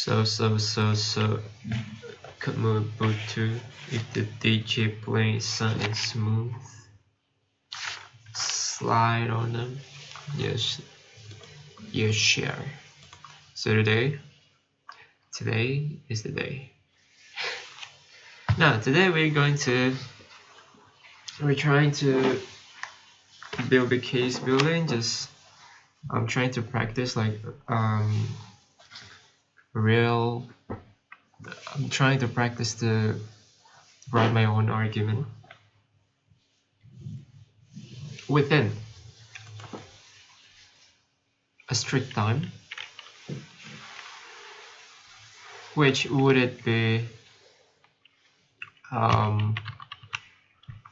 So Kamubutu, if the DJ plays something smooth, slide on them. Yes, share. So today is the day. Now today we're trying to build a case building. I'm trying to practice like real. I'm trying to practice to write my own argument within a strict time. Which would it be?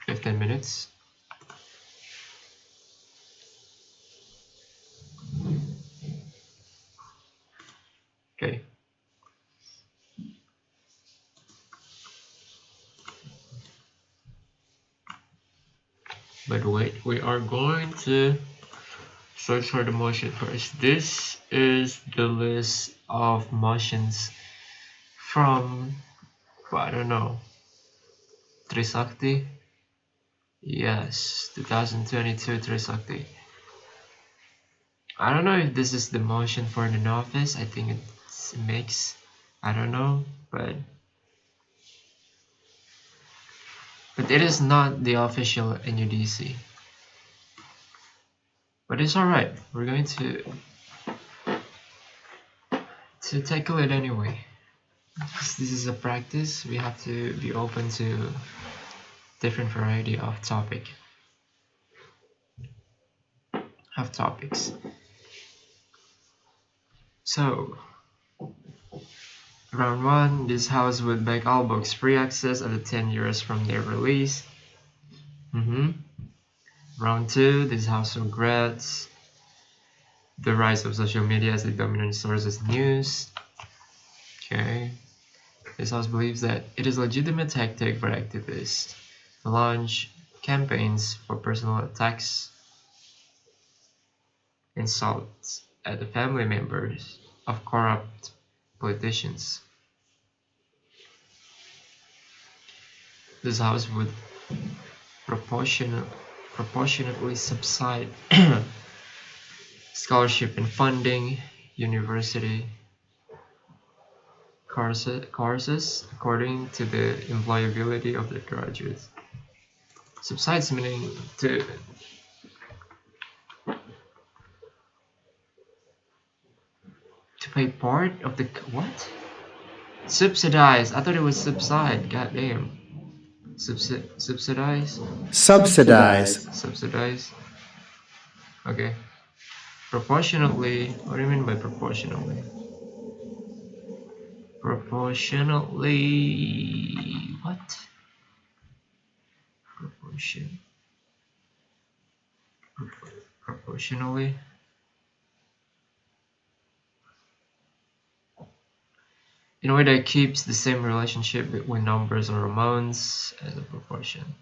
15 minutes. Okay. But wait, we are going to search for the motion first. This is the list of motions from, I don't know, Trisakti. Yes, 2022 Trisakti. I don't know if this is the motion for the novice. I think it's a mix. I don't know, but it is not the official NUDC. But it's alright. We're going to tackle it anyway. Because this is a practice, we have to be open to different variety of topics. So, round 1, this house would make all books free access after 10 years from their release. Round 2, this house regrets the rise of social media as the dominant source of news. Okay. This house believes that it is a legitimate tactic for activists to launch campaigns for personal attacks, insults at the family members of corrupt politicians. This house would proportionately subside scholarship and funding, university courses according to the employability of the graduates. Subsides meaning to pay part of the what? Subsidize. I thought it was subside. God damn. Subsidize. Okay. Proportionately. What do you mean by proportionally? Proportionally. What? Proportionally. In a way that keeps the same relationship between numbers or amounts as a proportion.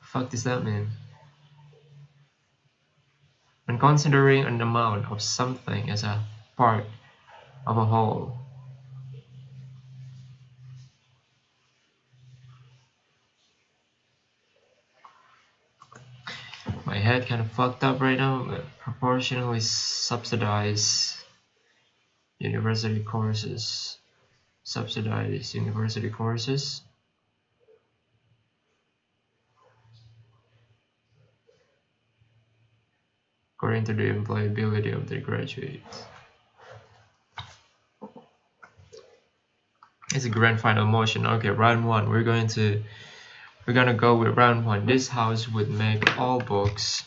Fuck does that mean? When considering an amount of something as a part of a whole, my head kind of fucked up right now, but proportionally subsidize university courses. According to the employability of the graduates. It's a grand final motion. Okay, round 1. We're gonna go with round 1. This house would make all books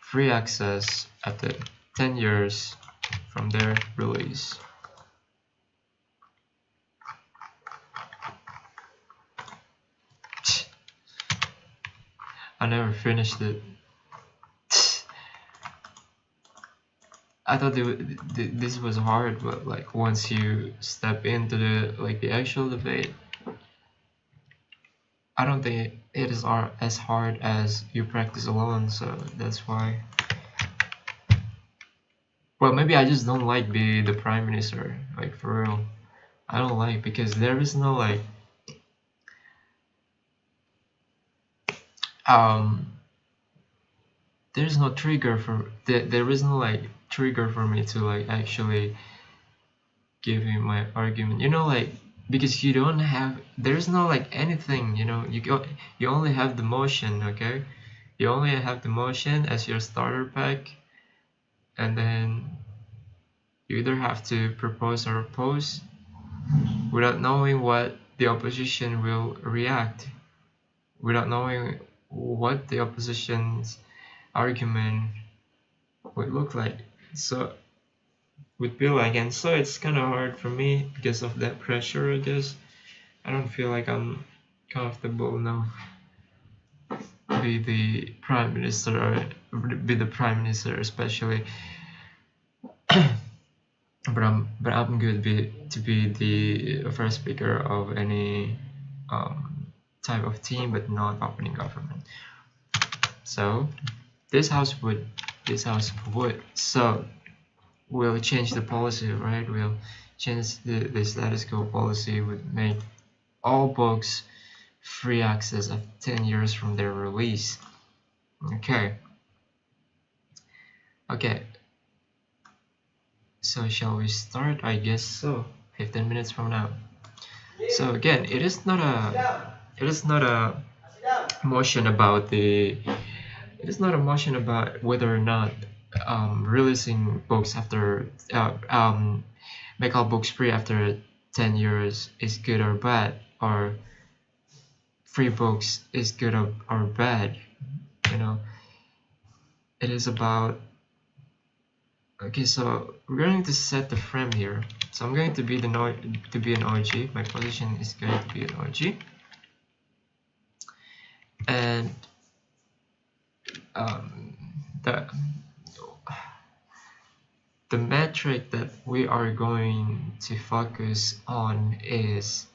free access after 10 years from their release. I never finished it. I thought this was hard, but like once you step into the actual debate, I don't think it is as hard as you practice alone. So that's why Well, maybe I just don't like the prime minister, like for real. I don't like, because there is no like um there's no trigger for there is no like trigger for me to like actually give him my argument, like, because you don't have, there's no like anything, you only have the motion. Okay, you only have the motion as your starter pack, and then you either have to propose or oppose without knowing what the opposition will react, without knowing what the opposition's argument would look like. So would be like, and so it's kind of hard for me because of that pressure, I guess. I don't feel like I'm comfortable now be the prime minister, or be the prime minister especially. but I'm good to be the first speaker of any type of team, but not opening government. So this house would so we'll change the policy, right? We'll change the status quo policy, would make all books free access of 10 years from their release. Okay. So shall we start? I guess so. 15 minutes from now. So again, it is not a motion about whether or not releasing books after make all books free after 10 years is good or bad, or free books is good or bad. It is about, okay, so we're going to set the frame here. So I'm going to be an OG. My position is going to be an OG, and the metric that we are going to focus on is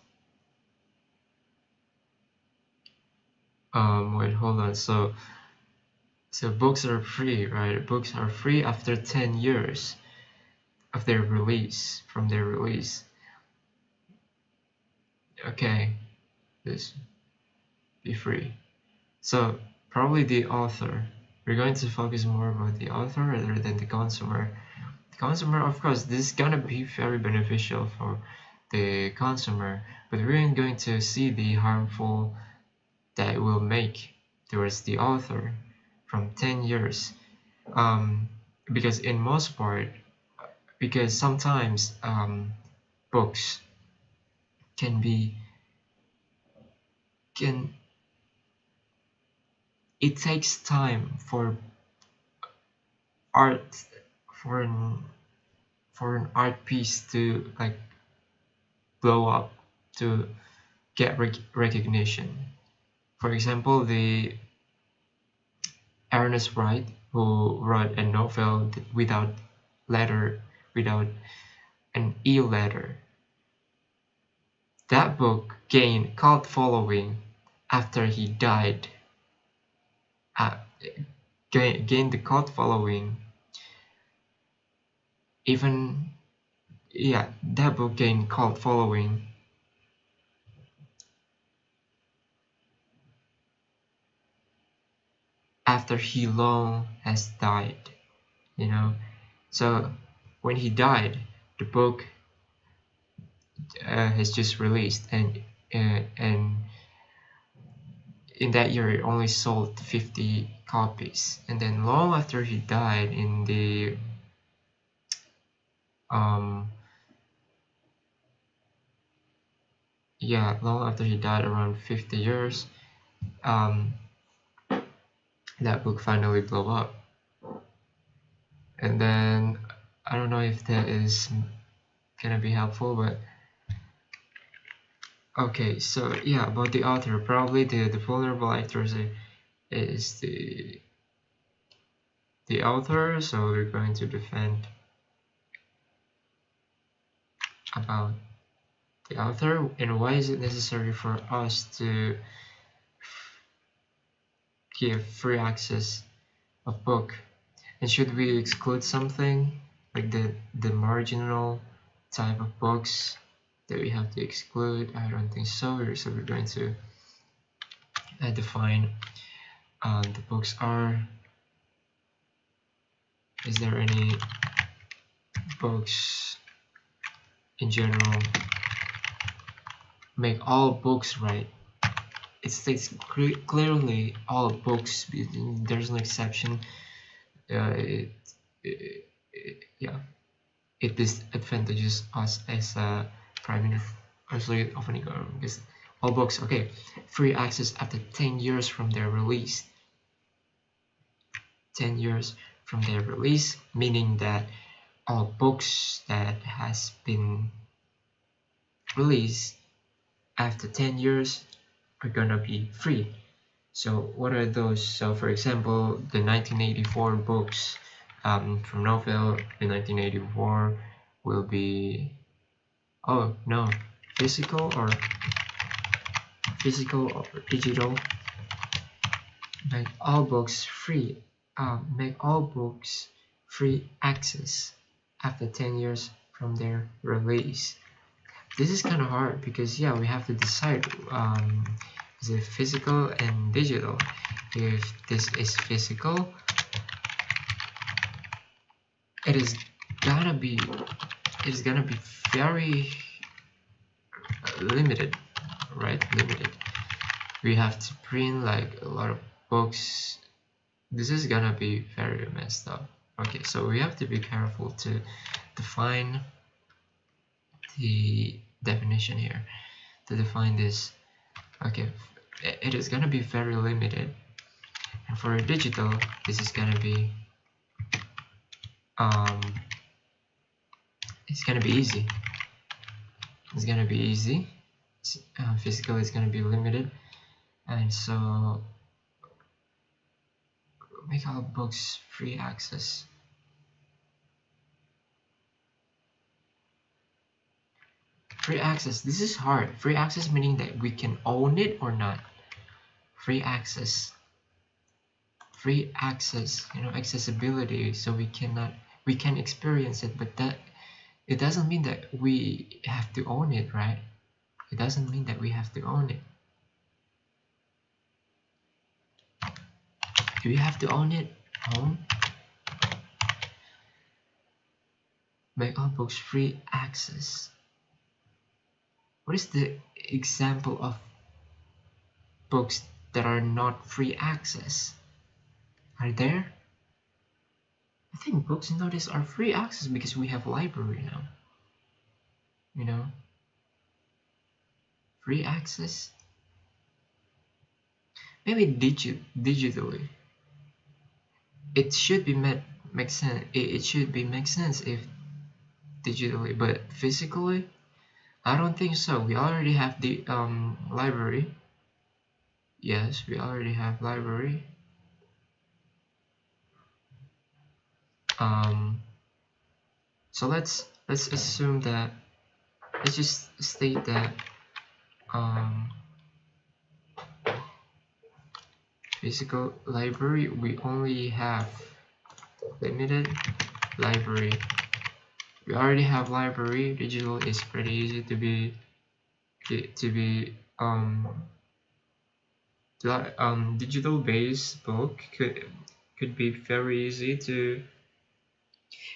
wait, hold on. So books are free, right? Books are free after 10 years of their release, from their release. Okay, this be free. So probably the author. We're going to focus more about the author rather than the consumer. The consumer, of course, this is gonna be very beneficial for the consumer, but we're going to see the harmful that it will make towards the author from 10 years. Because in most part, because sometimes books it takes time for art, for an art piece to like blow up, to get recognition. For example, the Ernest Wright, who wrote a novel without an e-letter. That book gained cult following after he died. Gained the cult following. That book gained cult following after he long has died. So when he died, the book has just released, and in that year it only sold 50 copies, and then long after he died, in the long after he died, around 50 years, that book finally blew up. And then I don't know if that is gonna be helpful, but okay, so yeah, about the author, probably the vulnerable actors is the author, so we're going to defend about the author, and why is it necessary for us to give free access of book, and should we exclude something like the marginal type of books that we have to exclude? I don't think so. So we're going to define the books are. Is there any books in general? Make all books, right? It states clearly all books. There's no exception. Yeah, it disadvantages us as a primary actually opening because all books. Okay, free access after 10 years from their release. 10 years from their release, meaning that all books that has been released after 10 years are gonna be free. So what are those? So for example, the 1984 books from Novell, the 1984 will be, oh no, physical or digital. Make all books free. Make all books free access after 10 years from their release. This is kind of hard because yeah, we have to decide is it physical and digital. If this is physical, it is gonna be very limited, right? Limited. We have to print like a lot of books. This is gonna be very messed up. Okay, so we have to be careful to define the definition here, to define this. Okay, it is gonna be very limited, and for a digital this is gonna be it's gonna be easy. It's gonna be easy. Physical is gonna be limited, and so make all books free access. Free access, this is hard. Free access meaning that we can own it or not. Free access, you know, accessibility, so we can experience it, but that it doesn't mean that we have to own it, right? It doesn't mean that we have to own it. Do we have to own it? Make all books free access. What is the example of books that are not free access? Are there? I think books nowadays are free access because we have library now. You know? Free access? Maybe digitally. It should be make sense. It should be make sense if digitally, but physically, I don't think so. We already have the library. Yes, we already have library. So let's assume that, let's just state that physical library, we only have limited library. We already have library. Digital is pretty easy to be digital based book could be very easy to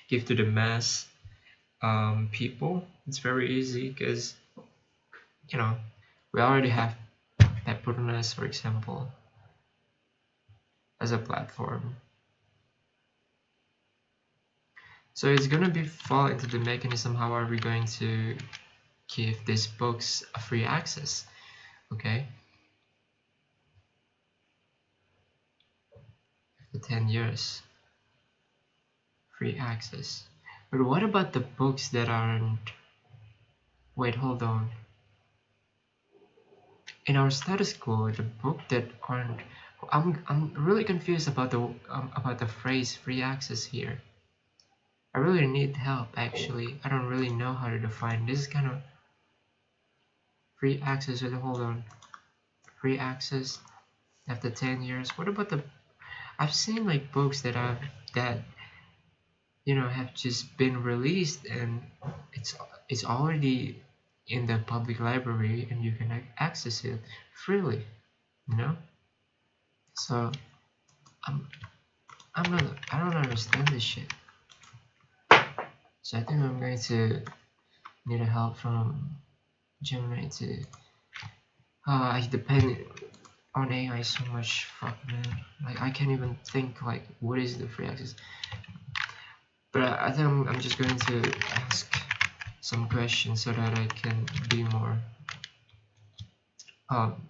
give to the mass people. It's very easy because, you know, we already have Petronas, for example, as a platform. So it's gonna be fall into the mechanism. How are we going to give these books a free access? Okay, for 10 years, free access. But what about the books that aren't? Wait, hold on. In our status quo, the book that aren't. I'm really confused about the phrase free access here. I really need help actually. I don't really know how to define this kind of free access. Wait, hold on. Free access after 10 years. What about the? I've seen like books that have just been released, and it's it's already in the public library, and you can access it freely. You know, so I'm I'm not I don't understand this shit. So I think I'm going to need a help from Gemini to. I depend on AI so much. Fuck man, like I can't even think like what is the free access. But I think I'm just going to ask some questions so that I can be more um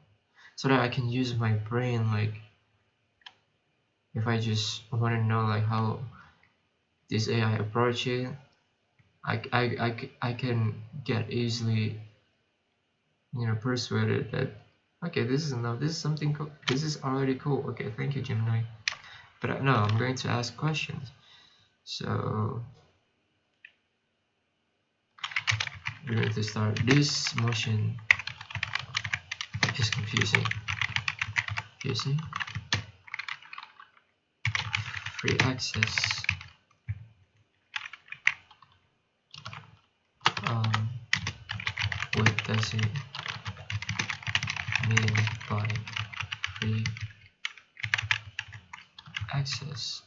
so that I can use my brain, like if I just want to know like how this AI approach it, I can get easily persuaded that okay, this is enough, this is something cool, this is already cool. Okay, thank you Gemini. But no, I'm going to ask questions. So we're going to start. This motion is confusing. Free access. What does it mean by free access?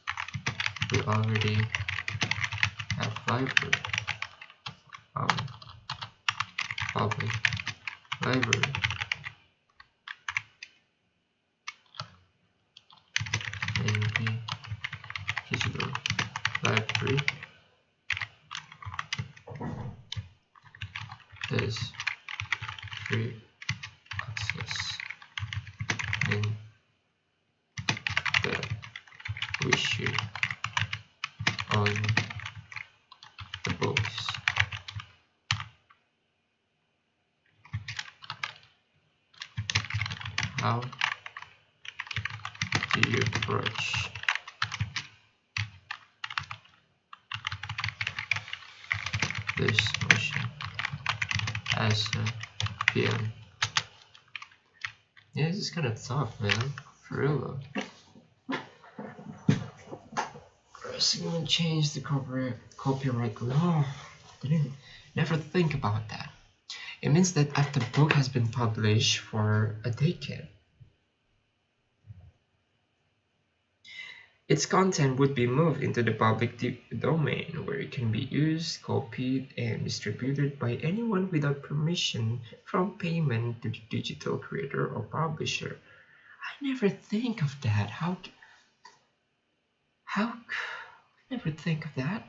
We already have library, public library, maybe digital library has free access, and that we should own the books. How do you approach this motion as a PM? Yeah, this is kind of tough, man. For real though. First, I'm gonna change the copyright law. Didn't never think about that. It means that after the book has been published for a decade, its content would be moved into the public domain, where it can be used, copied, and distributed by anyone without permission, from payment to the digital creator or publisher. I never think of that. How I never think of that.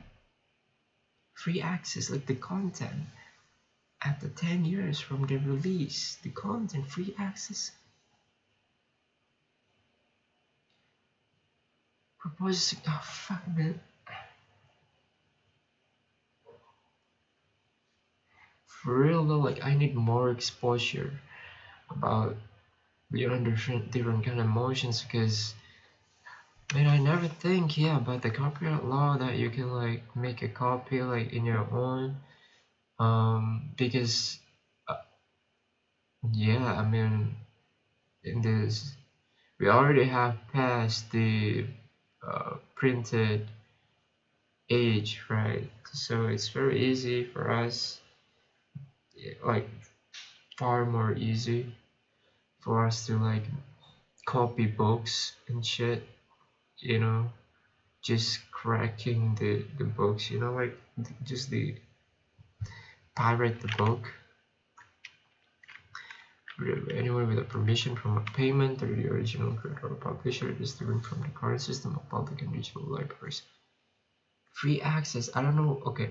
Free access, like the content. After 10 years from the release, the content, free access. Proposes, oh fuck man. For real though, like I need more exposure about different kind of emotions, because man, I never think about the copyright law that you can like make a copy like in your own because I mean in this we already have passed the printed age, right? So it's very easy for us, like far more easy for us to like copy books and shit, you know, just cracking the books, like just the pirate the book anywhere without permission, from a payment or the original creator or publisher. It is different from the current system of public and digital libraries. Free access, I don't know. Okay,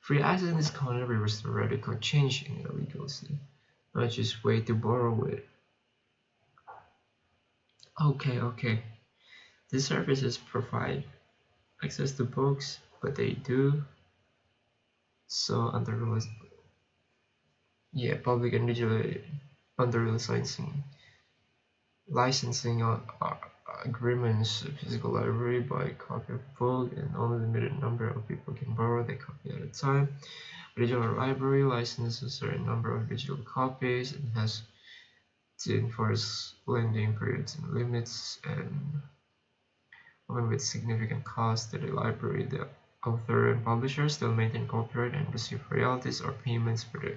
free access in this country refers to radical change in the legal system, not just way to borrow it. Okay. These services provide access to books, but they do so under rules. Public and digital under licensing agreements. Physical library by copy of book, and only limited number of people can borrow the copy at a time. Digital library licenses a certain number of digital copies and has to enforce lending periods and limits, and often with significant cost to the library. The author and publisher still maintain copyright and receive royalties or payments for the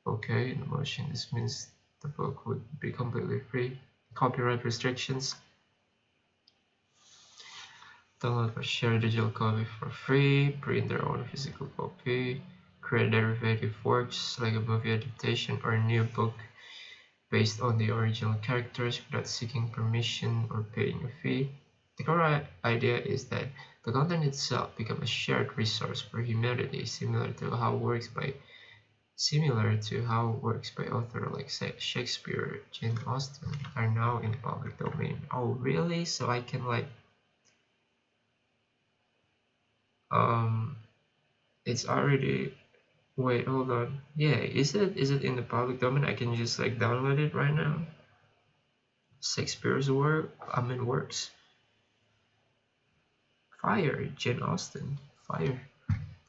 okay in motion. This means the book would be completely free. Copyright restrictions. Download or share digital copy for free. Print their own physical copy. Create derivative works like a movie adaptation or a new book based on the original characters without seeking permission or paying a fee. The core idea is that the content itself becomes a shared resource for humanity, similar to how works by authors like Shakespeare, Jane Austen are now in the public domain. Oh, really? So I can like it's already wait, hold on. Yeah, is it in the public domain? I can just like download it right now. Shakespeare's works. Fire, Jane Austen. Fire.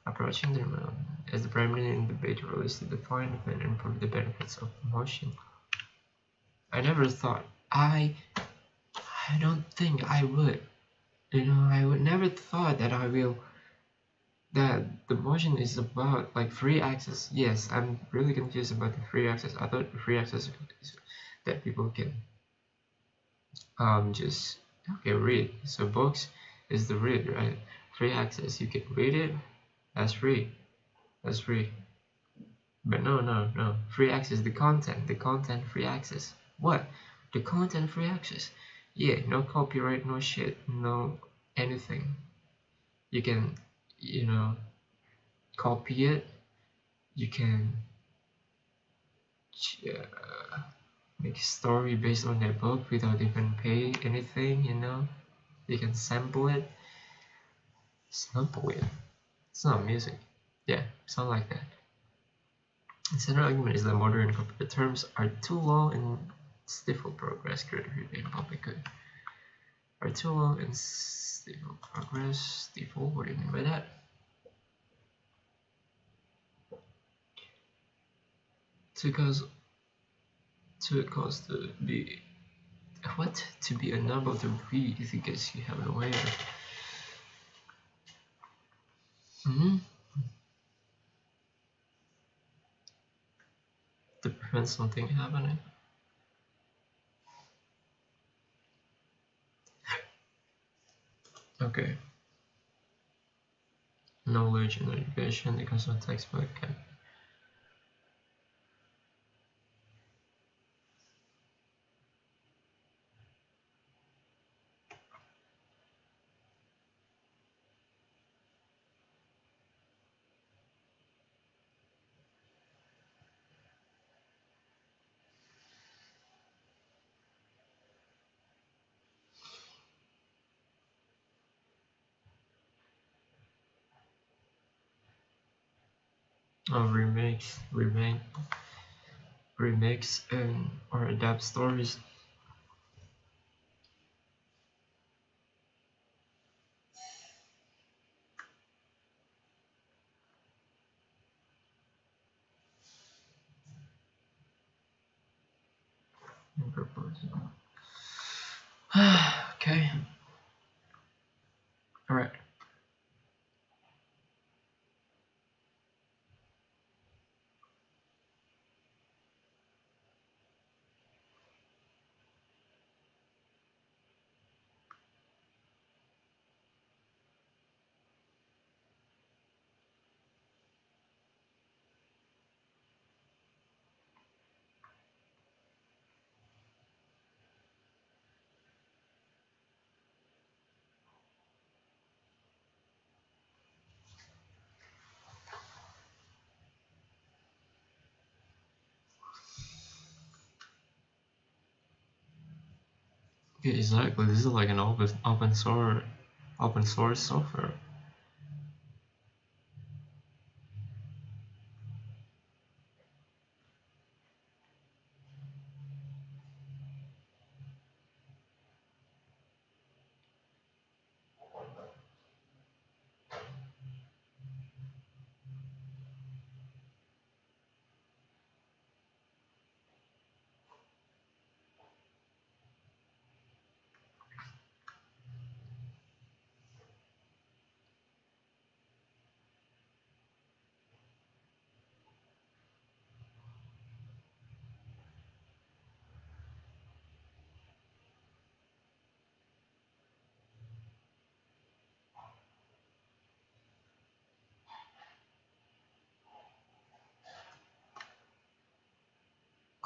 Approaching the moon. As the Prime Minister in debate released to define and improve the benefits of motion. I never thought I don't think I would. I would never thought that that the motion is about like free access. Yes, I'm really confused about the free access. I thought free access is that people can just okay read. So books is the read, right? Free access, you can read it. That's free. That's free. But no. Free access, the content, free access. What? The content, free access. Yeah, no copyright, no shit, no anything. You can, copy it. You can make a story based on that book without even pay anything. You can sample it. Sample it. It's not music. Yeah, something like that. The central argument is that modern computer terms are too long and stifle progress, creativity, and public good. Are too long and stifle progress. Stifle? What do you mean by that? To cause to be what? To be unable to breathe because you have no air. To prevent something happening. Okay. Knowledge and education because of textbook can remix and or adapt stories. Okay. All right. Yeah, exactly. This is like an open source software.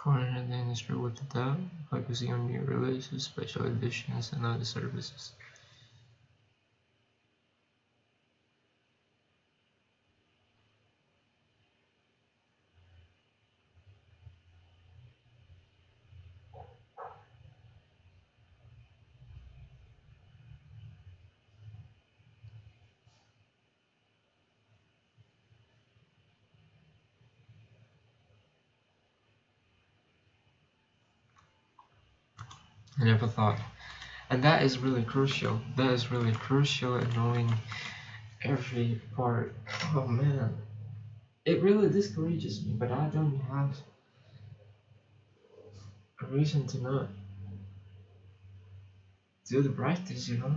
corner the industry with the depth, focusing on new releases, special editions, and other services. I never thought. And that is really crucial. That is really crucial in knowing every part. Oh man. It really discourages me, but I don't have a reason to not do the practice, you know?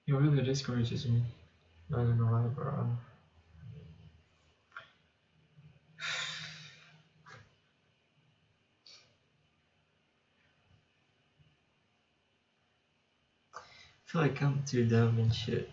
It really discourages me. I don't know why, bro. I feel like I'm too dumb and shit.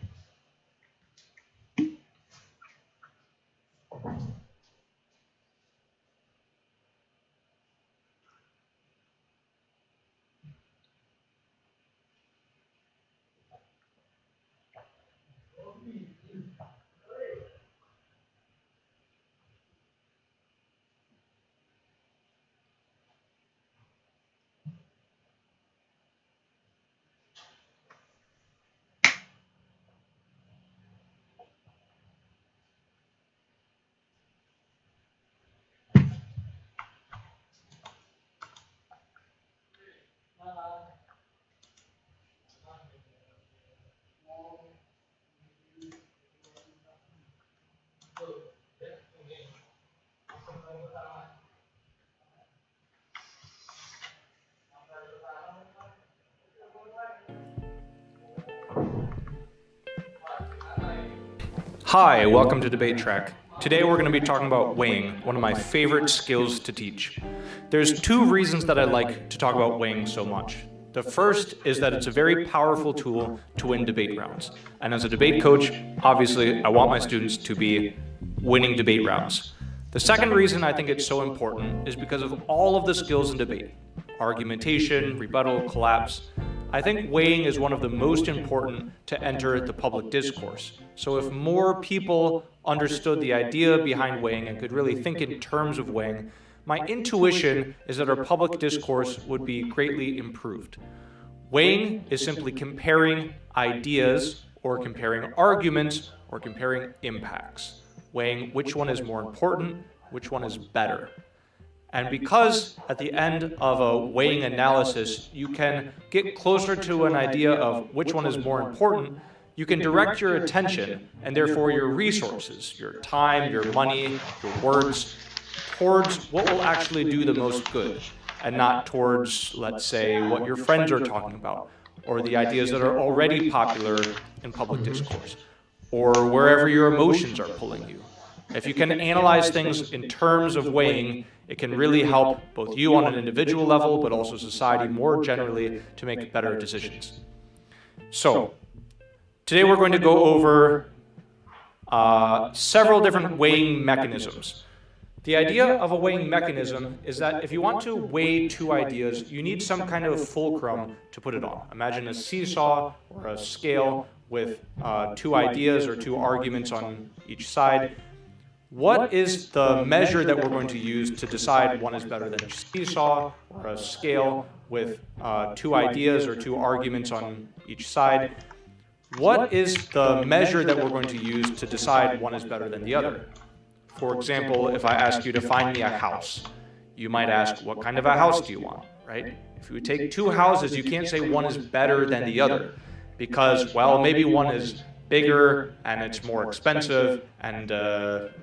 Hi, welcome to Debate Track. Today we're going to be talking about weighing, one of my favorite skills to teach. There's two reasons that I like to talk about weighing so much. The first is that it's a very powerful tool to win debate rounds. And as a debate coach, obviously I want my students to be winning debate rounds. The second reason I think it's so important is because of all of the skills in debate. Argumentation, rebuttal, collapse. I think weighing is one of the most important to enter the public discourse. So if more people understood the idea behind weighing and could really think in terms of weighing, my intuition is that our public discourse would be greatly improved. Weighing is simply comparing ideas or comparing arguments or comparing impacts. Weighing which one is more important, which one is better. And because at the end of a weighing analysis, you can get closer to an idea of which one is more important, you can direct your attention and therefore your resources, your time, your money, your words, towards what will actually do the most good, and not towards, let's say, what your friends are talking about, or the ideas that are already popular in public discourse, or wherever your emotions are pulling you. If you can analyze things in terms of weighing, it can really help both you on an individual level, but also society more generally to make better decisions. So, today we're going to go over several different weighing mechanisms. The idea of a weighing mechanism is that if you want to weigh two ideas, you need some kind of fulcrum to put it on. Imagine a seesaw or a scale with two ideas or two arguments on each side. What is the measure that we're going to use to decide one is better than a seesaw or a scale with two ideas or two arguments on each side? What is the measure that we're going to use to decide one is better than the other? For example, if I ask you to find me a house, you might ask, what kind of a house do you want, right? If you take two houses, you can't say one is better than the other because, well, maybe one is bigger and it's more expensive and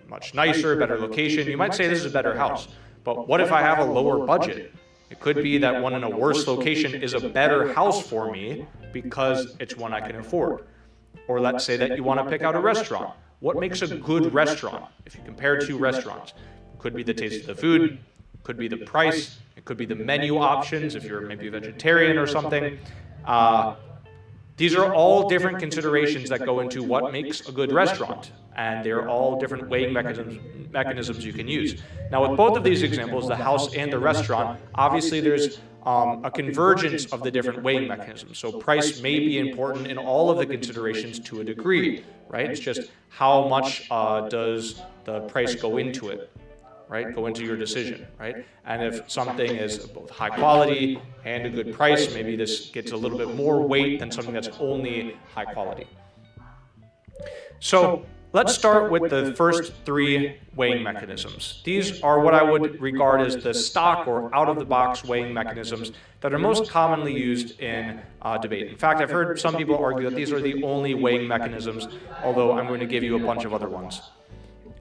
much nicer, better location. You might say this is a better house, but what if I have a lower budget? It could be that one in a worse location is a better house for me because it's one I can afford. Or let's say that you want to pick out a restaurant. What makes a good restaurant? If you compare two restaurants, it could be the taste of the food, could be the price, it could be the menu options if you're maybe a vegetarian or something. These are all different considerations that go into what makes a good restaurant, and they're all different weighing mechanisms you can use. Now, with both of these examples, the house and the restaurant, obviously there's a convergence of the different weighing mechanisms. So price may be important in all of the considerations to a degree, right? It's just how much does the price go into it, right? Go into your decision, right? And if something is both high quality and a good price, maybe this gets a little bit more weight than something that's only high quality. So let's start with the first three weighing mechanisms. These are what I would regard as the stock or out-of-the-box weighing mechanisms that are most commonly used in debate. In fact, I've heard some people argue that these are the only weighing mechanisms, although I'm going to give you a bunch of other ones.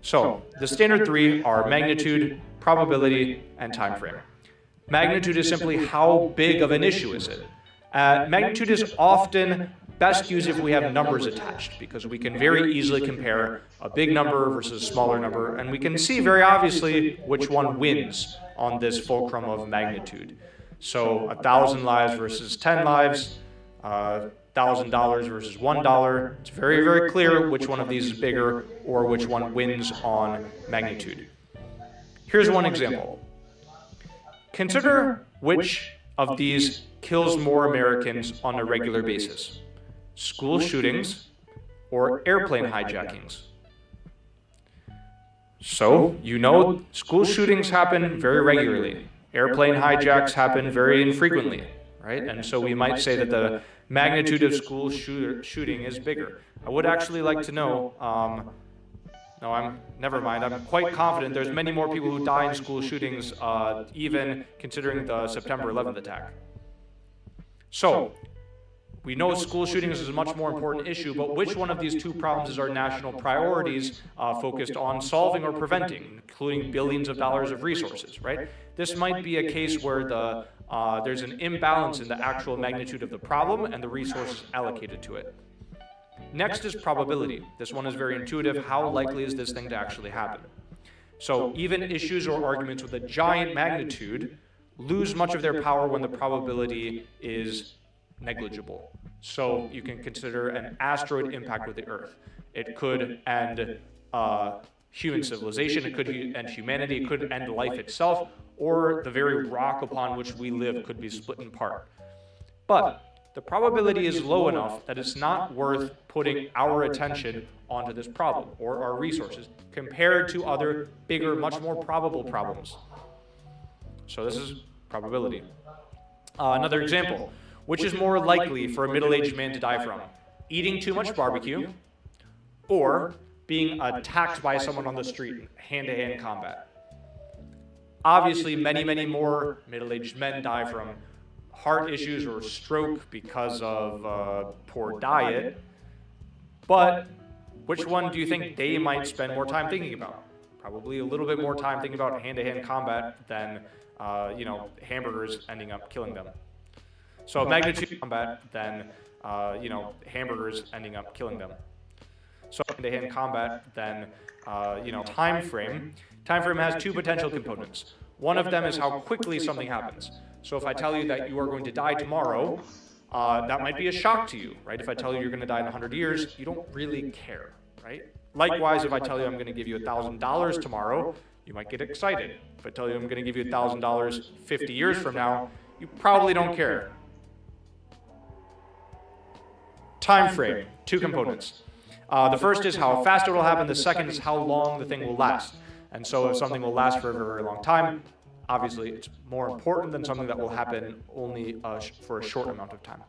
So the standard three are magnitude, probability, and time frame. Magnitude is simply how big of an issue is it. Magnitude is often best used if we have numbers attached, because we can very easily compare a big number versus a smaller number, and we can see very obviously which one wins on this fulcrum of magnitude. So 1,000 lives versus 10 lives, $1,000 versus $1. It's very, very clear which one of these is bigger or which one wins on magnitude. Here's one example. Consider which of these kills more Americans on a regular basis: school shootings or airplane hijackings. So, you know, school shootings happen very regularly. Airplane hijacks happen very infrequently, right? And so we might say that the magnitude of school shooting is bigger. I would actually like to know, never mind. I'm quite confident there's many more people who die in school shootings, even considering the September 11th attack. So, we know school shootings is a much more important issue, but which one of these two problems is our national priorities focused on solving or preventing, including billions of dollars of resources, right? This might be a case where there's an imbalance in the actual magnitude of the problem and the resources allocated to it. Next is probability. This one is very intuitive. How likely is this thing to actually happen? So even issues or arguments with a giant magnitude lose much of their power when the probability is negligible. So you can consider an asteroid impact with the Earth. It could end human civilization, it could end humanity, it could end life itself, or the very rock upon which we live could be split in part. But the probability is low enough that it's not worth putting our attention onto this problem or our resources compared to other bigger, much more probable problems. So this is probability. Another example. Which is more likely for a middle-aged man to die from? Eating too much barbecue or being attacked by someone on the street, hand-to-hand combat? Obviously, many, many more middle-aged men die from heart issues or stroke because of poor diet. But which one do you think they might spend more time thinking about? Probably a little bit more time thinking about hand-to-hand combat than, hamburgers ending up killing them. So magnitude combat than, hamburgers ending up killing them. So hand-to-hand combat than, time frame. Time frame has two potential components. One of them is how quickly something happens. So if I tell you that you are going to die tomorrow, that might be a shock to you, right? If I tell you you're going to die in 100 years, you don't really care, right? Likewise, if I tell you I'm going to give you $1,000 tomorrow, you might get excited. If I tell you I'm going to give you $1,000 50 years from now, you probably don't care. Time frame, two components. The first is how fast it will happen. The second is how long the thing will last. And so if something will last for a very long time, obviously it's more important than something that will happen only for a short amount of time.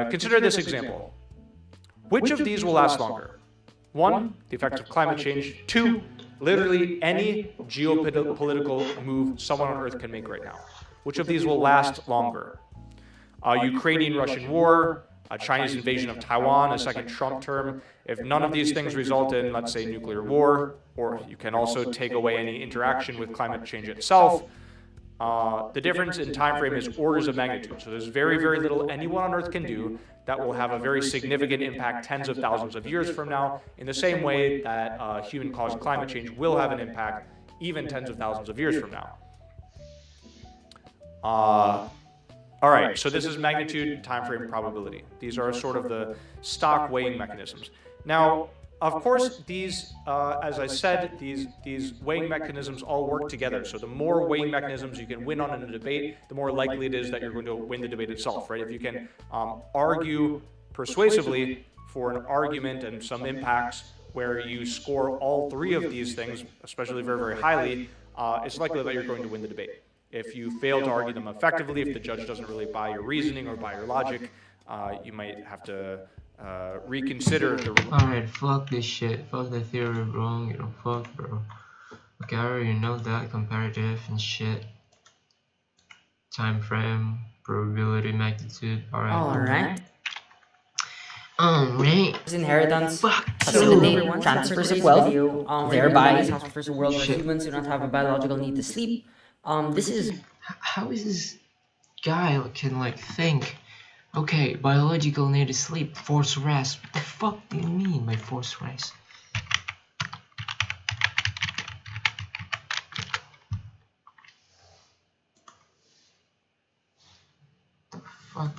Consider this example. Which of these will last longer? 1, the effects of climate change. 2, literally any geopolitical move someone on Earth can make right now. Which of these will last longer? Ukrainian-Russian war, a Chinese invasion of Taiwan, a second Trump term. If none of these things result in, let's say, nuclear war, or you can also take away any interaction with climate change itself, the difference in time frame is orders of magnitude. So there's very, very little anyone on Earth can do that will have a very significant impact tens of thousands of years from now, in the same way that human-caused climate change will have an impact even tens of thousands of years from now. All right, so this is magnitude, time frame, probability. These are sort of the stock weighing mechanisms. Now, of course, these, as I said, these weighing mechanisms all work together. So the more weighing mechanisms you can win on in a debate, the more likely it is that you're going to win the debate itself, right? If you can argue persuasively for an argument and some impacts where you score all three of these things, especially very, very highly, it's likely that you're going to win the debate. If you fail to argue them effectively, if the judge doesn't really buy your reasoning or buy your logic, you might have to reconsider the... Alright, fuck this shit. Fuck the theory wrong, you know, fuck, bro. Okay, I already know that. Comparative and shit. Time frame, probability, magnitude. Alright. Alright. Inheritance, Fuck facilitate you. transfers of wealth, thereby transfers a world where humans do not have a biological need to sleep. This is... How is this guy can like think? Okay, biological need to sleep, forced rest. What the fuck do you mean by forced rest? The fuck?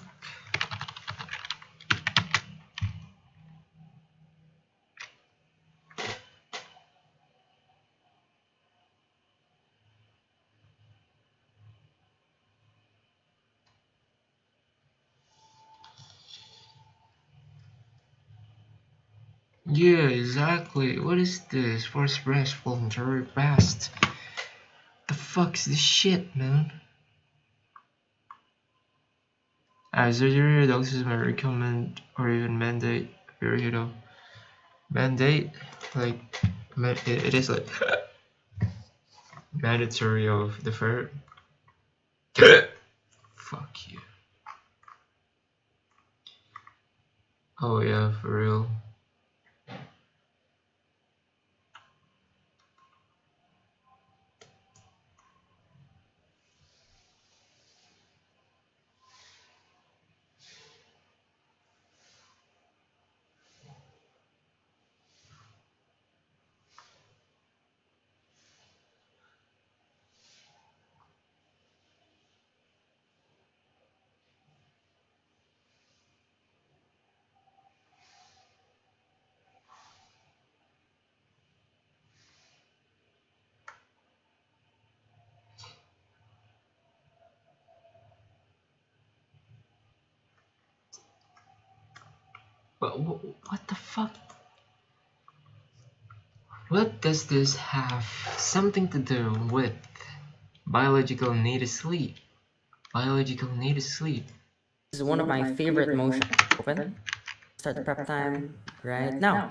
Yeah, exactly. What is this? Forced rest, voluntary rest. The fuck's this shit, man? As surgery, doctors may recommend or even mandate period mandate, like it is like mandatory of the fair. Fuck you. Oh yeah, for real. But what the fuck? What does this have something to do with biological need to sleep? Biological need to sleep. This is one of my favorite motions. Open. Start the prep time right now.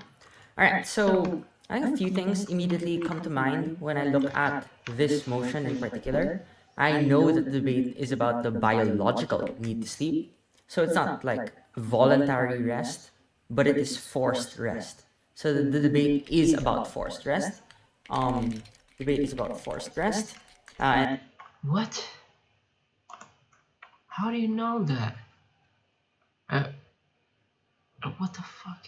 Alright, so I think a few things immediately come to mind when I look at this motion in particular. I know that the debate is about the biological need to sleep. So it's not like voluntary rest, but it is forced rest. So the debate is about forced rest. Debate is about forced rest. What? How do you know that? What the fuck?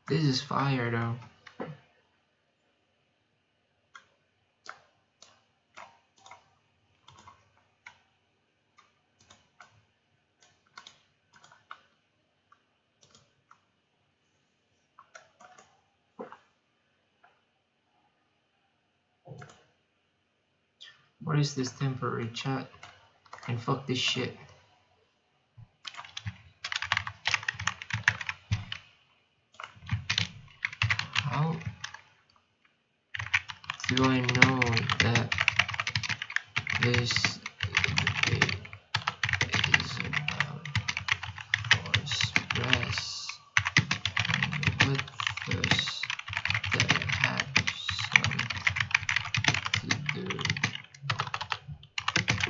This is fire though. What is this temporary chat? And fuck this shit. How do I know that this debate is about forced rest? What does that have something to do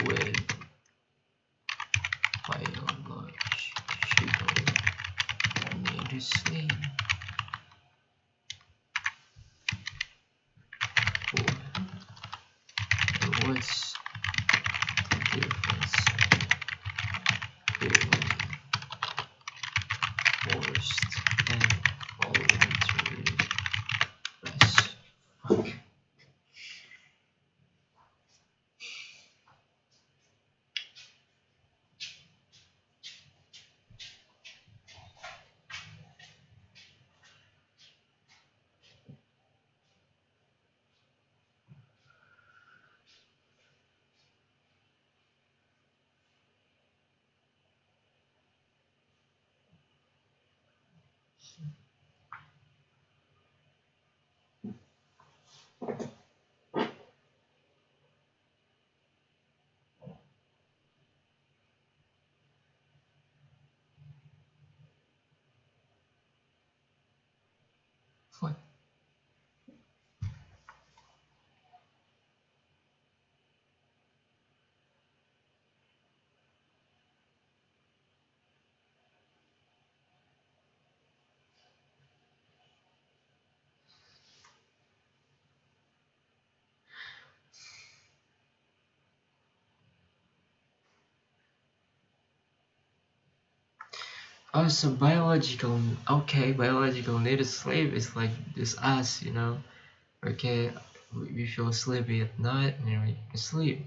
with biological need to sleep? What's the difference between forced first and voluntary rest. Okay. What? Also, biological. Okay, biological need to sleep is like this us, you know. Okay, we feel sleepy at night and we sleep.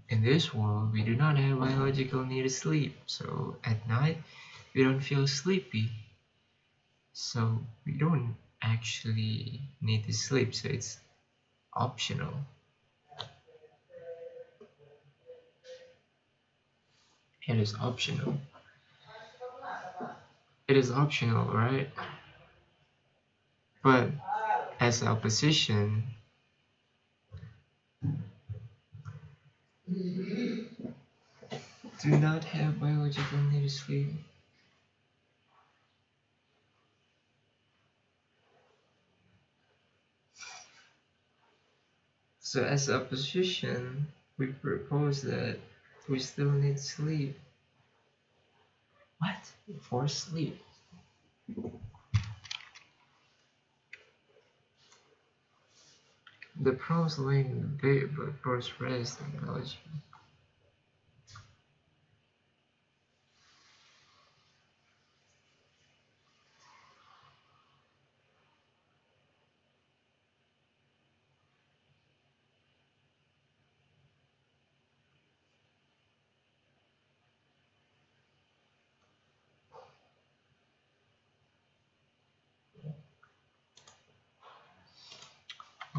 In this world, we do not have biological need to sleep. So at night, we don't feel sleepy. So we don't actually need to sleep. So it's optional. It is optional. It is optional, right? But as a opposition, do not have biological need to sleep. So as a opposition, we propose that we still need sleep. What? For sleep? The pros lay in the debate, but forced rest and biology.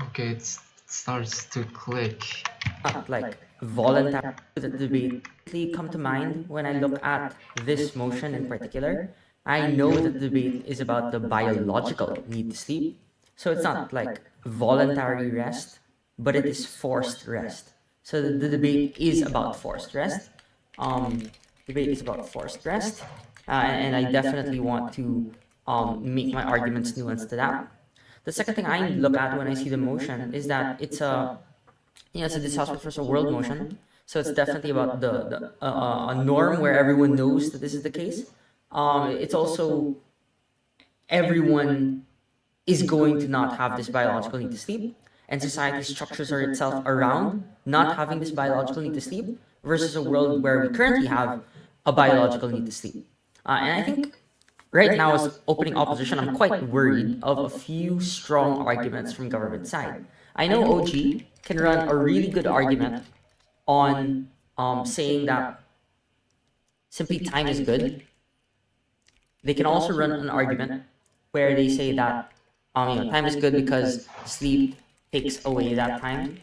Okay, it starts to click. Not like voluntary that debate come to mind when I look at this motion in particular. I know that the debate is about the biological need to sleep. So it's not like voluntary rest, but it is forced rest. So the debate is about forced rest. Debate is about forced rest. And I definitely want to make my arguments nuanced to that. The second thing I look at when I see the motion is that it's a it's a dishospital versus a world motion. So it's definitely about a norm where everyone knows that this is the case. It's also everyone is going to not have this biological need to sleep, and society structures are itself around not having this biological need to sleep versus a world where we currently have a biological need to sleep. And I think right now, as opening opposition, I'm quite worried of a few strong arguments from government side. I know OG can run a really good argument on saying that simply time is good. They can also run an argument where they say that time is good because sleep takes away that time.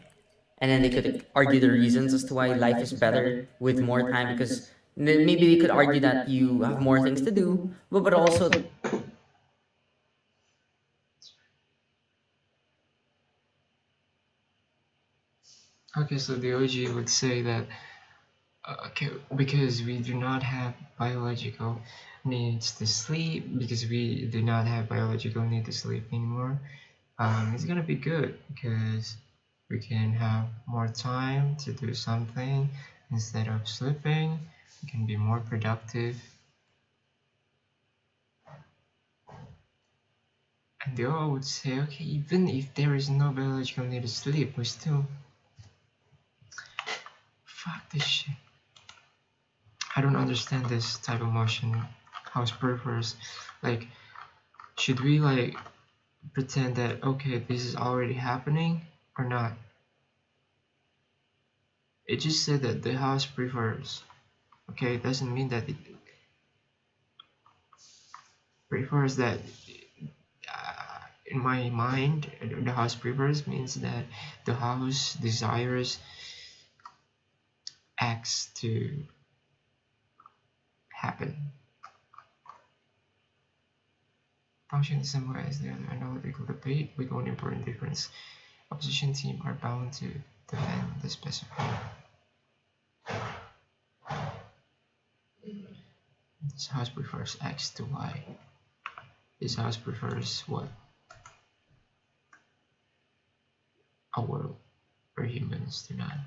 And then they could argue the reasons as to why life is better with more time, because then maybe they could argue that you have more things to do, but also Okay, so the OG would say that okay, because we do not have biological needs to sleep, because we do not have biological need to sleep anymore, it's gonna be good because we can have more time to do something instead of sleeping. We can be more productive. And they all would say, okay, even if there is no biological need to sleep, we still fuck this shit. I don't understand this type of motion. house prefers. Like, should we like pretend that okay, this is already happening or not? It just said that the house prefers. Okay, it doesn't mean that it prefers that. In my mind, the house prefers means that the house desires X to happen. Function the same way as the analytical debate with one important difference. Opposition team are bound to defend the specified. This house prefers X to Y. This house prefers what? A world where humans do not.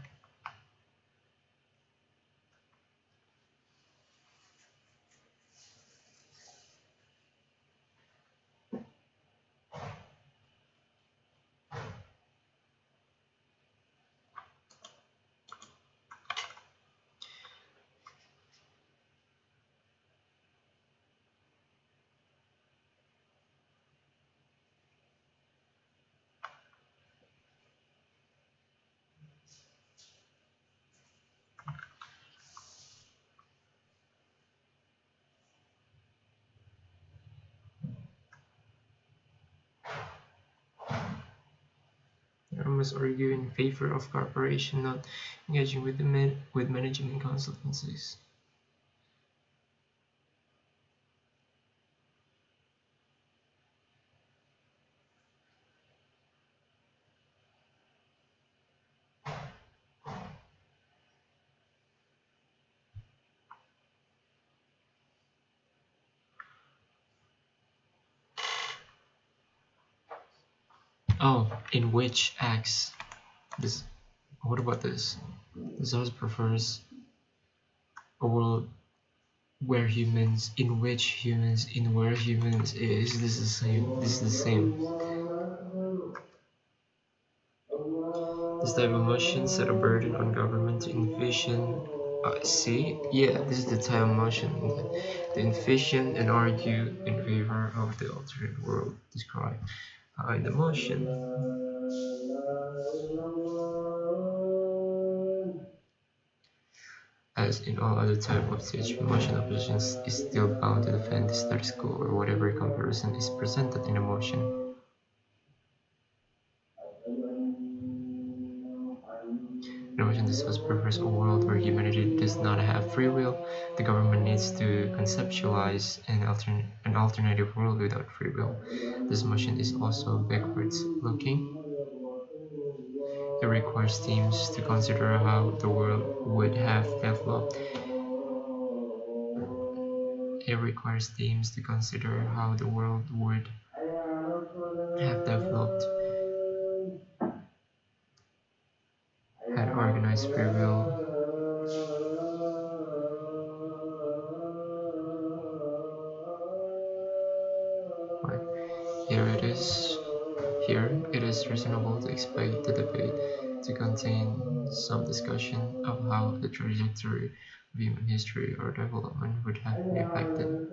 I must argue in favor of cooperation, not engaging with with management consultancies. Oh, in which acts? This. What about this? This house prefers a world where humans, in which humans, in where humans is. This is the same. This is the same. This type of motion set a burden on government to envision. See, yeah, this is the type of motion to envision and argue in favor of the alternate world described in the motion. As in all other type of such motion, opposition is still bound to defend the status quo or whatever comparison is presented in a motion. In a motion, this house prefers a world where humanity does not have free will. The government needs to conceptualize an alternative world without free will. This motion is also backwards looking. It requires teams to consider how the world would have developed. It requires teams to consider how the world would have developed had organized free will. Here it is reasonable to expect the debate to contain some discussion of how the trajectory of human history or development would have been affected.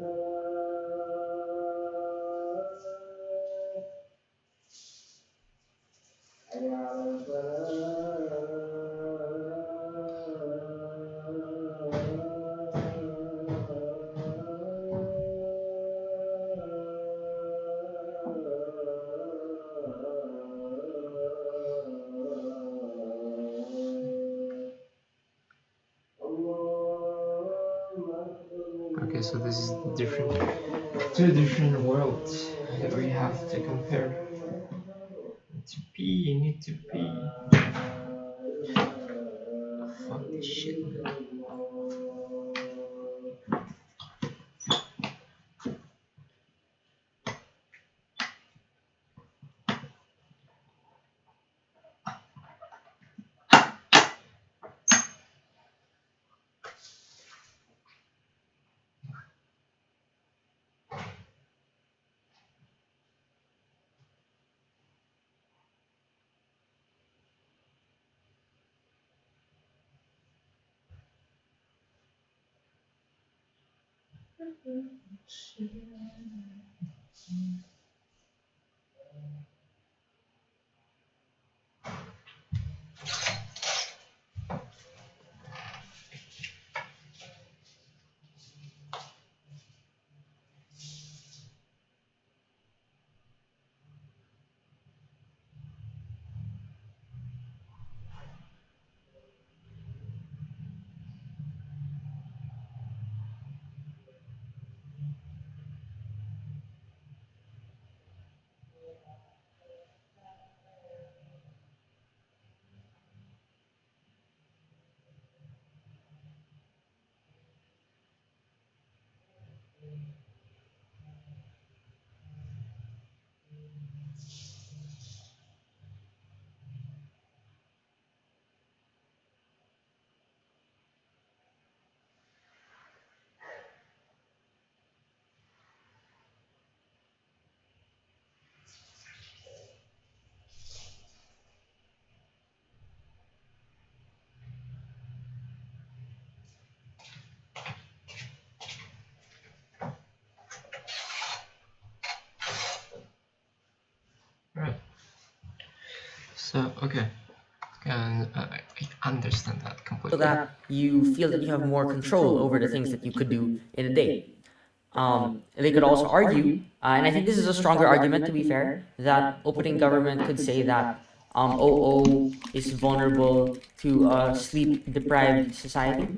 Okay, so this is two different worlds that we have to compare. Need to pee. Fuck this shit, man. Right. So, okay. And I understand that so completely. that you feel that you have more control over the things that you could do in a day. They could also argue, and I think this is a stronger argument to be fair, that opening government could say that OO is vulnerable to a sleep-deprived society,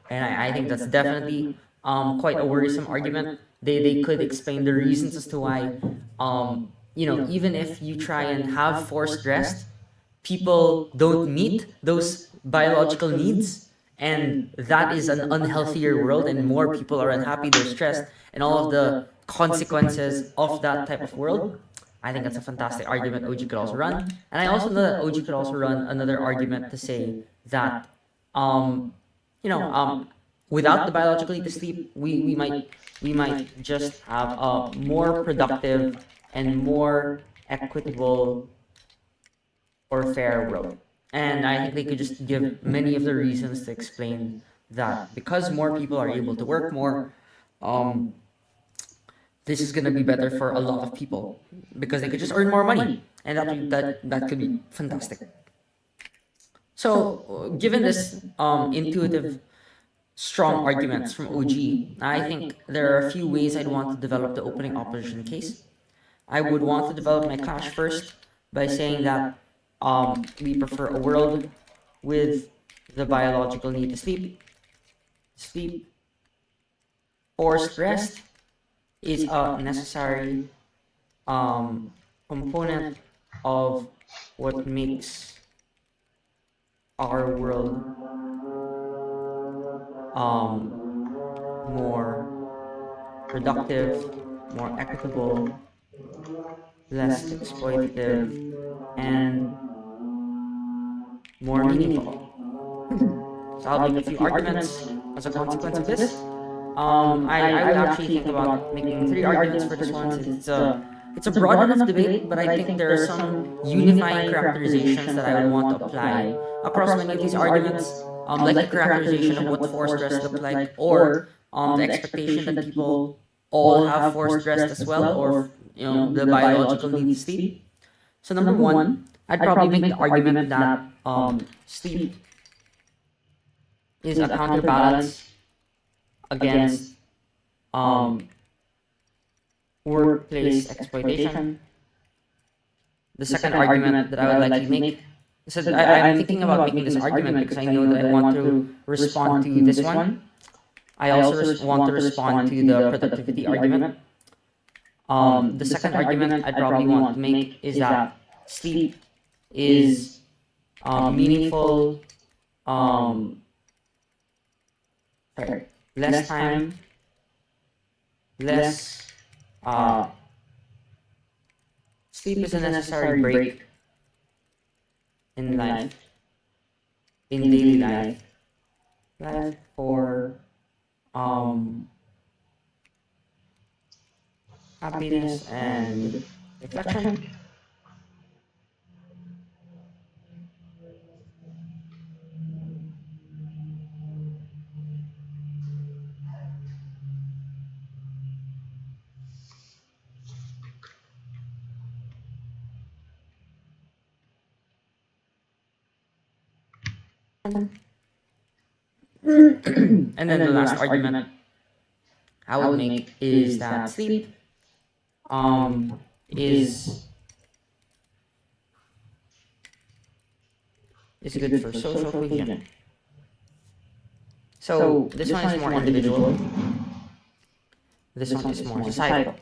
and I think that's definitely quite a worrisome argument. They could explain the reasons as to why, even if you try and have forced rest, people don't meet those biological needs, and that is an unhealthier world, and more people are unhappy, they're stressed, and all of the consequences of that type of world. I think that's a fantastic argument OG could also run. And I also know that OG could also run another argument to say that um you know without the biological need to sleep, we might just have a more productive and more equitable or fair world. And I think they could just give many of the reasons to explain that because more people are able to work more, um, this is gonna be better for a lot of people because they could just earn more money, and that could be fantastic. So, given this intuitive, strong arguments from OG, I think there are a few ways I'd want to develop the opening opposition case. I would want to develop my clash first by saying that we prefer a world with the biological need to sleep. Sleep, forced rest is a necessary component of what makes our world more productive, more equitable, less exploitative, and more meaningful. So I'll make a few arguments as a consequence of this. I would actually think about making three arguments for this one. It's a broad enough debate, but I think there are some unifying characterizations that I would want to apply across many of these arguments, like the characterization of what forced rest look like, or the expectation that people all have forced rest as well, or the biological need to sleep. So number one, I'd probably make the argument that sleep is a counterbalance against um, workplace exploitation. The second argument that I would likely make is that I'm thinking about making this argument because I know that I want to respond to this one. I also want to respond to the productivity argument. The second argument I'd probably want to make is that sleep is meaningful, sorry, less time, less sleep is a necessary break in life, in daily life for happiness and reflection. And then the last argument I would make is that sleep is good for social cohesion. So this one is more individual. This one is more societal.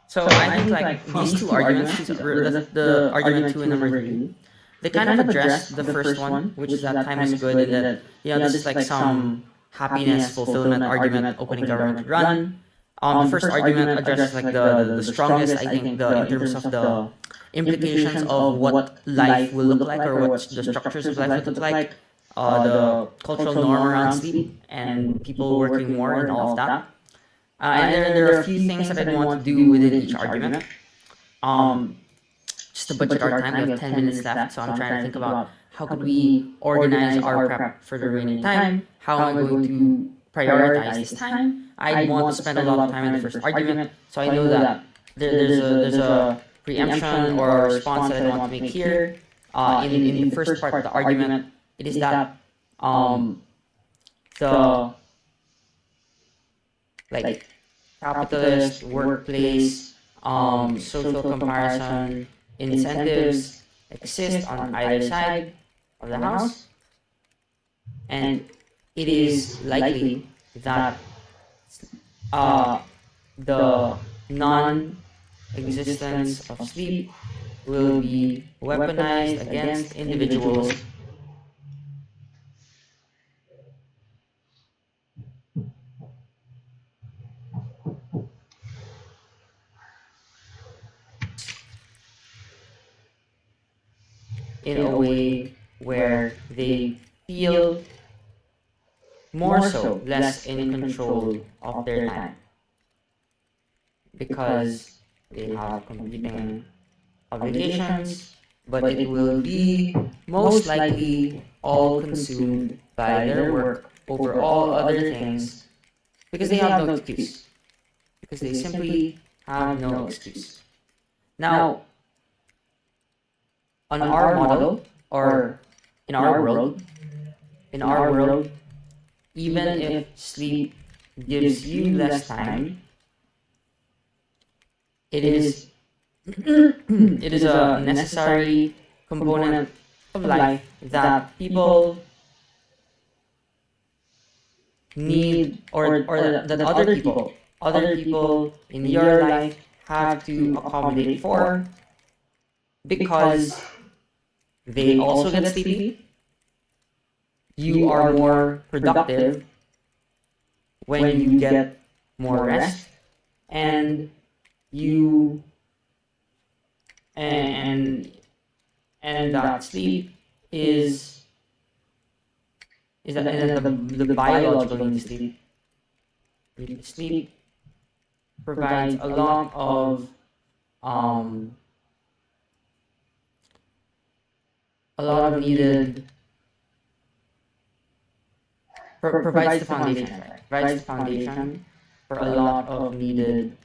So I think like these two arguments, the argument 2 and number 3, they kind of address the first one, which is that time is good and that this is like some happiness fulfillment argument opening government run. The first argument addresses like the strongest, I think, in terms of the implications of what life will look like or what the structures of life will look like, the cultural norm around sleep and people working more and all of that. And then there are a few things that I want to do within each argument. Just to budget our time, we have 10 minutes left, so I'm trying to think about how could we organize our prep for the remaining time. How am I going to prioritize this time? I want to spend a lot of time in the first argument, so I know that there's a preemption or a response that I want to make here. In the first part of the argument, it is that the like capitalist workplace social comparison incentives exist on either side of the house, and it is likely that the non-existence of sleep will be weaponized against individuals in a way where they feel more so less in control of their time because they have competing obligations, but it will be most likely all consumed by their work over all other things because they have no excuse. Because they simply have no excuse. Now, on our model, or in our world, even if sleep gives you less time, it is a necessary component of life that people need, or that other people in your life have to accommodate for, because they also get sleepy. You are more productive when you get more rest, and that sleep is that the biological need to sleep. Sleep provides a lot of needed provides the foundation, right? Provides the foundation for a lot of needed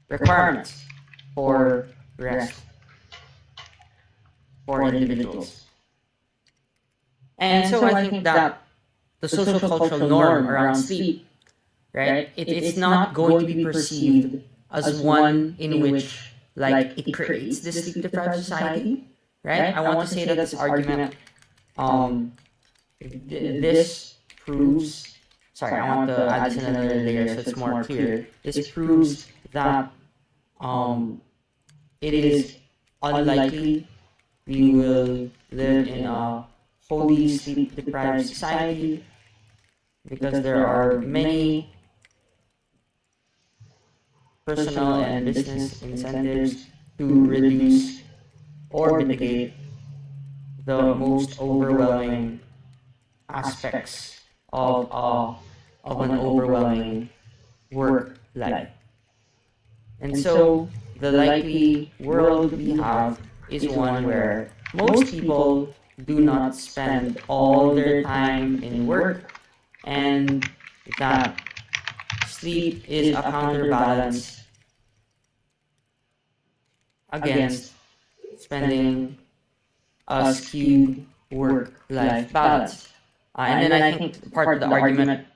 requirements for rest for individuals. And so I think that the social cultural norm around sleep, right? It's not going to be perceived as one in which like it creates this sleep deprived society, right? I want to say that this argument, this proves. Sorry, I want to add this in another layer so it's more clear. This proves that it is unlikely we will live in a wholly sleep deprived society, because there are many personal and business incentives to reduce or mitigate the most overwhelming aspects of an overwhelming work life. And so the likely world we have is one where most people do not spend all their time in work, and that sleep is a counterbalance against spending a skewed work-life balance. And then I think part of the argument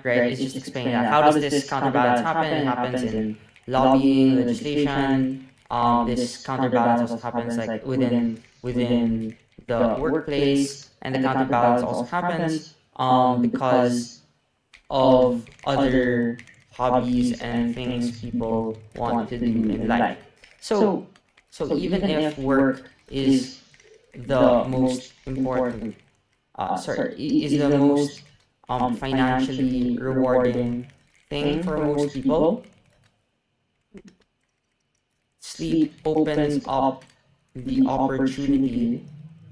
right, is just explaining that. How does this counterbalance happen? It happens in lobbying, legislation. This counterbalance also happens like within the workplace, and the counterbalance also happens because of other hobbies and things people want to do in life. So even if work is the most important, is the most financially rewarding thing for most people, sleep opens up the opportunity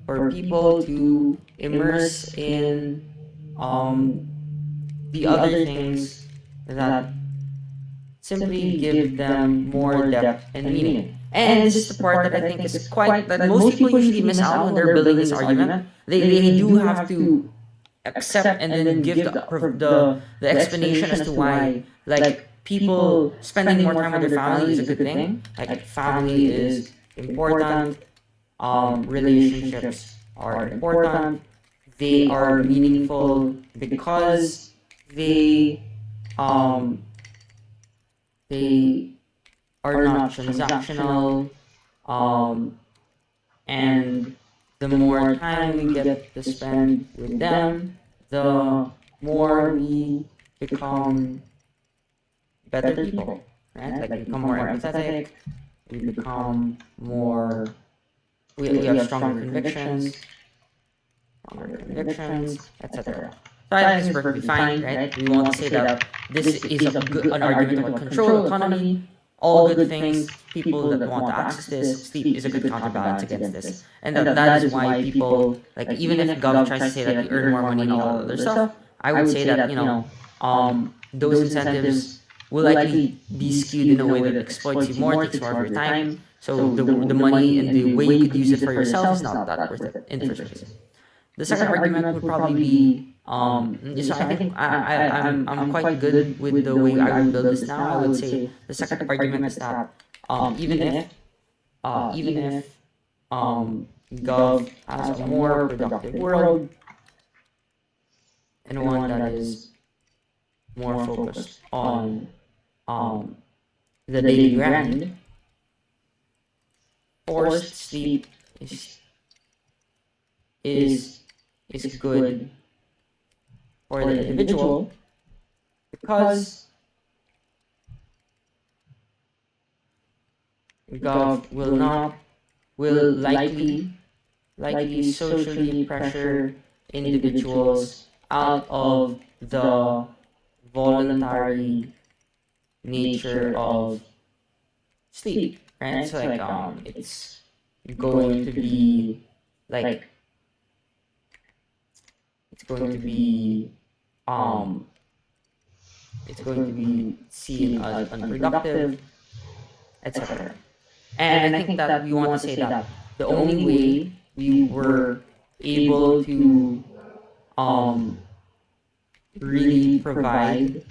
for people to immerse in the other things that simply give them more depth and meaning. And this is the part that I think is quite that most people usually miss out when they're building this argument. They do have to accept and then give the explanation as to why, like, people spending more time with their family is a good thing. Like, family is important. Relationships are important. They are meaningful because they are not transactional, and the more time we get to spend with them, the more we become better people, right? Like, we become more empathetic, we become more, we have stronger convictions, etc. So I think it's perfectly fine, right? We want to say that this is an argument about control, autonomy, all good things. People that want to access this, sleep is a good counterbalance against this. And that is why people, like, even if Gov tries to say that you earn more money and all that other stuff, I would say that, those incentives will likely be skewed in a way that exploits you more, takes more of your time. So the money and the way you could use it for yourself is not that worth it in the first place. The second argument would probably be, so I think I'm quite good with the way I would build this now. I would say the second argument is that even if Gov has a more productive world and one that is more focused on the daily grind, forced sleep is good for the individual because Gov will likely socially pressure individuals out of the voluntary nature of sleep, right? So like it's going to be like it's going to be um it's going to be seen as unproductive, etc. And I think that we want to say that the only way we were able to um really provide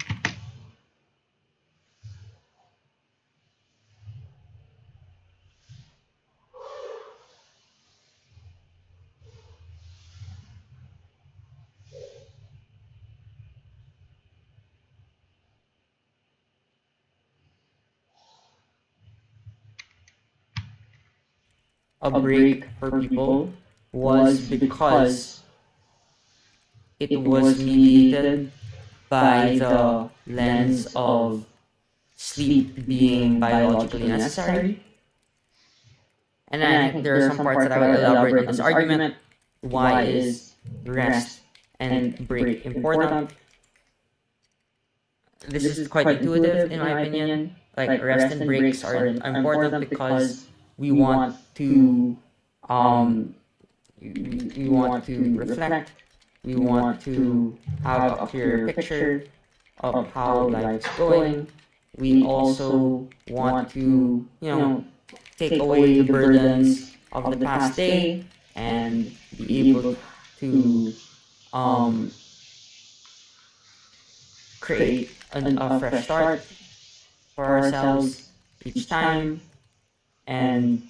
a break for people was because it was mediated by the lens of sleep being biologically necessary. And then I think there are some parts that I will elaborate on this argument. Why is rest and break important? This is quite intuitive in my opinion. Like rest and breaks are important because we want to um we want to reflect, we want to have a clear picture of how life's going. We also want to, take away the burdens of the past day and be able to um, create a fresh start for ourselves each time. And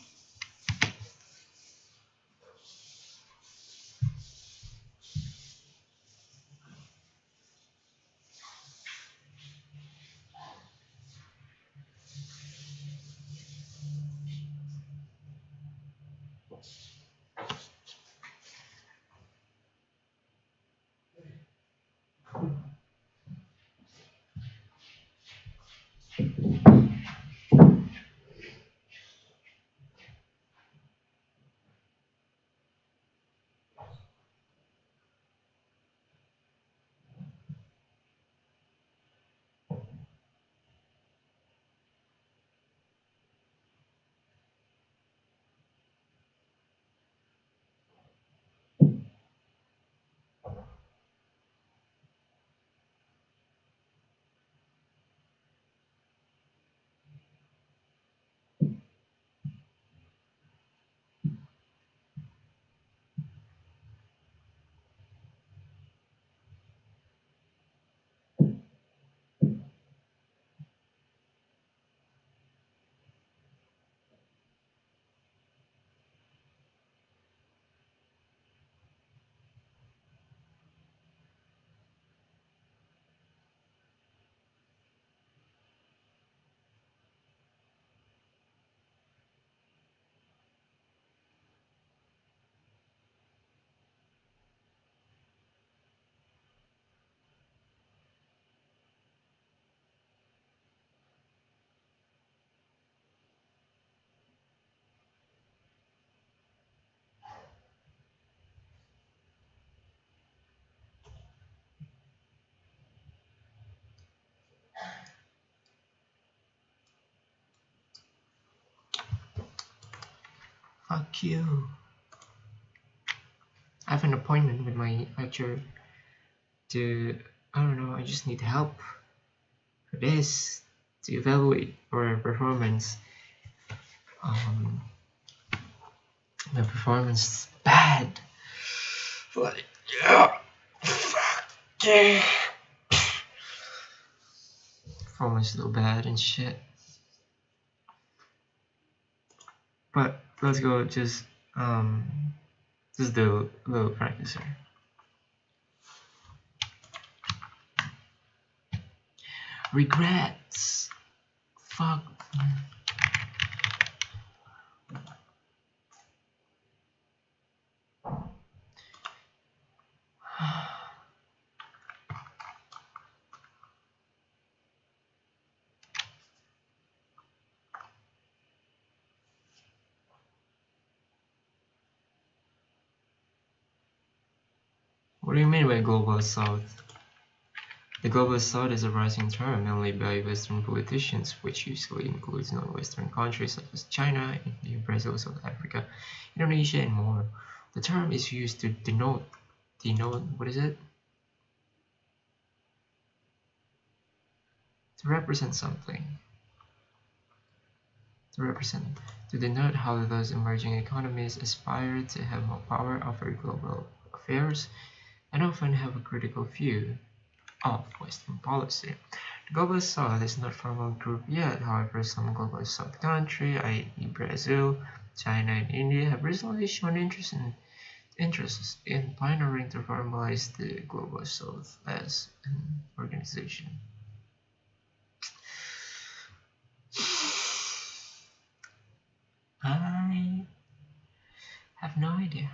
Fuck you. I have an appointment with my lecturer to, I don't know, I just need help for this, to evaluate our performance. My performance is bad. But yeah, fuck yeah. Performance is a little bad and shit. But let's go just do a little practice here. Regrets. Fuck. What do you mean by Global South? The Global South is a rising term mainly by Western politicians, which usually includes non-Western countries such as China, India, Brazil, South Africa, Indonesia, and more. The term is used to denote what is it? To represent something. To denote how those emerging economies aspire to have more power over global affairs and often have a critical view of Western policy. The Global South is not formally grouped yet, however some Global South countries, i.e. Brazil, China, and India, have recently shown interests in pioneering to formalize the Global South as an organization. I have no idea.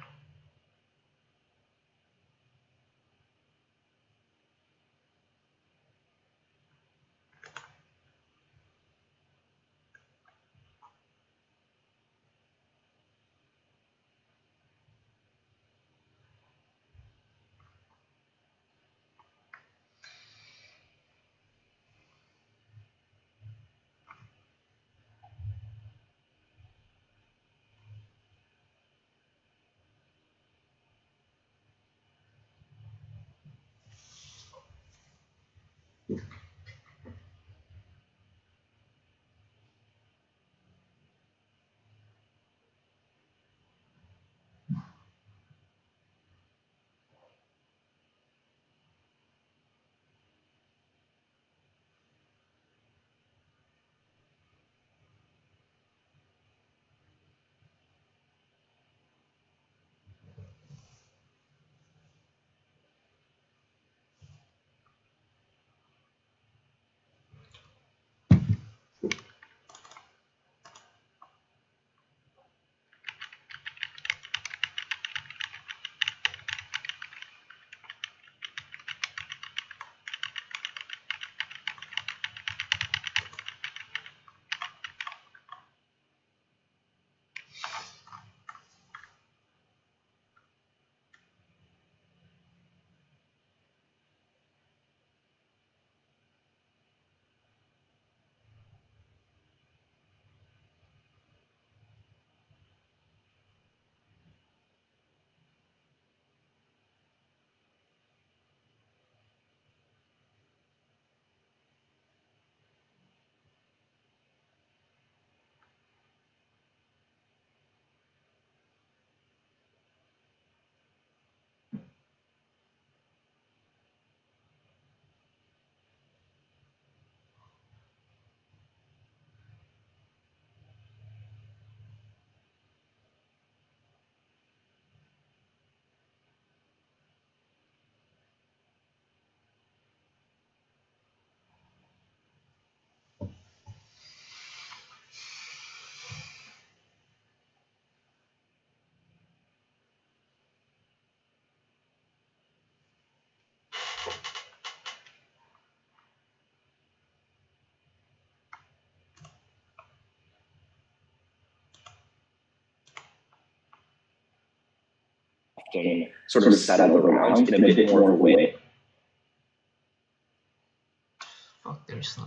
Sort of settle around in a bit more of a way. Fuck, they're slow.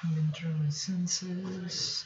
Coming through my senses.